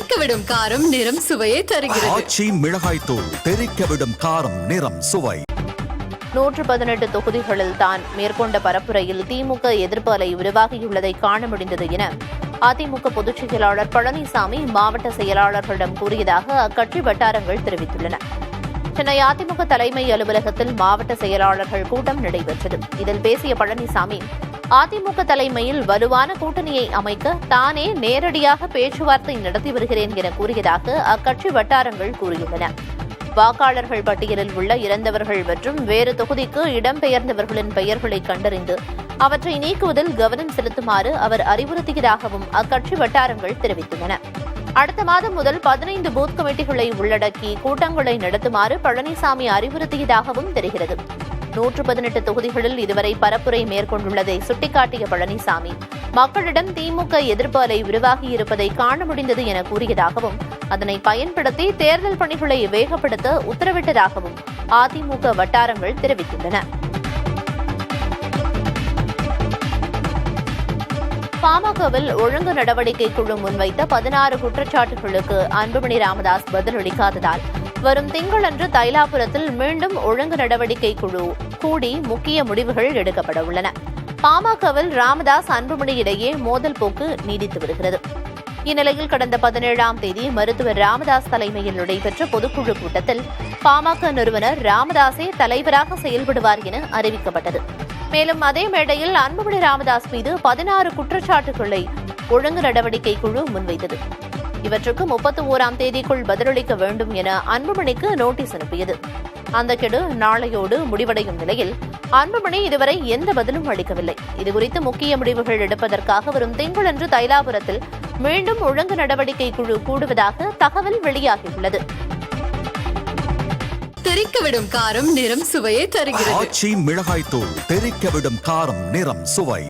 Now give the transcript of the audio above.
தெறிக்கவிடும் காரம் நிறம் சுவையை தருகிறது. ஆச்சி மிளகாய் தூள் தெறிக்கவிடும் காரம் நிறம் சுவை. 118 தொகுதிகளில் தான் மேற்கொண்ட பரப்புரையில் திமுக எதிர்ப்பு அலை உருவாகியுள்ளதை காண முடிந்தது என அதிமுக பொதுச் செயலாளர் பழனிசாமி மாவட்ட செயலாளர்களிடம் கூறியதாக அக்கட்சி வட்டாரங்கள் தெரிவித்துள்ளன. சென்னை அதிமுக தலைமை அலுவலகத்தில் மாவட்ட செயலாளர்கள் கூட்டம் நடைபெற்றது. இதில் பேசிய பழனிசாமி, அதிமுக தலைமையில் வலுவான கூட்டணியை அமைக்க தானே நேரடியாக பேச்சுவார்த்தை நடத்தி வருகிறேன் என கூறியதாக அக்கட்சி வட்டாரங்கள் கூறியுள்ளன. வாக்காளர்கள் பட்டியலில் உள்ள இறந்தவர்கள் மற்றும் வேறு தொகுதிக்கு இடம்பெயர்ந்தவர்களின் பெயர்களை கண்டறிந்து அவற்றை நீக்குவதில் கவனம் செலுத்துமாறு அவர் அறிவுறுத்தியதாகவும் அக்கட்சி வட்டாரங்கள் தெரிவித்துள்ளன. அடுத்த மாதம் முதல் 15 பூத் கமிட்டிகளை உள்ளடக்கி கூட்டங்களை நடத்துமாறு பழனிசாமி அறிவுறுத்தியதாகவும் தெரிகிறது. 118 தொகுதிகளில் இதுவரை பரப்புரை மேற்கொண்டுள்ளதை சுட்டிக்காட்டிய பழனிசாமி, மக்களிடம் திமுக எதிர்ப்பு அலை உருவாகியிருப்பதை காண முடிந்தது என கூறியதாகவும், அதனை பயன்படுத்தி தேர்தல் பணிகளை வேகப்படுத்த உத்தரவிட்டதாகவும் அதிமுக வட்டாரங்கள் தெரிவித்துள்ளன. பாமகவில் ஒழுங்கு நடவடிக்கை குழு முன்வைத்த 16 குற்றச்சாட்டுகளுக்கு அன்புமணி ராமதாஸ் பதிலளிக்காததால் வரும் திங்களன்று தைலாபுரத்தில் மீண்டும் ஒழுங்கு நடவடிக்கை குழு கூடி முக்கிய முடிவுகள் எடுக்கப்பட உள்ளன. பாமகவில் ராமதாஸ் அன்புமணி இடையே மோதல் போக்கு நீடித்து வருகிறது. இந்நிலையில் கடந்த 17ஆம் தேதி மருத்துவர் ராமதாஸ் தலைமையில் நடைபெற்ற பொதுக்குழு கூட்டத்தில் பாமக நிறுவனர் ராமதாஸே தலைவராக செயல்படுவார் என அறிவிக்கப்பட்டது. மேலும் அதே மேடையில் அன்புமணி ராமதாஸ் மீது 16 குற்றச்சாட்டுகளை ஒழுங்கு நடவடிக்கை குழு முன்வைத்தது. இவற்றுக்கு 31ஆம் தேதிக்குள் பதிலளிக்க வேண்டும் என அன்புமணிக்கு நோட்டீஸ் அனுப்பியது. அந்த கெடு நாளையோடு முடிவடையும் நிலையில் அன்புமணி இதுவரை எந்த பதிலும் அளிக்கவில்லை. இதுகுறித்து முக்கிய முடிவுகள் எடுப்பதற்காக வரும் திங்களன்று தைலாபுரத்தில் மீண்டும் ஒழுங்கு நடவடிக்கை குழு கூடுவதாக தகவல் வெளியாகியுள்ளது. தெறிக்கவிடும் காரம் நிறம் சுவையை தருகிறது. ஆச்சி மிளகாய் தூள் தெறிக்கவிடும் காரம் நிறம் சுவை.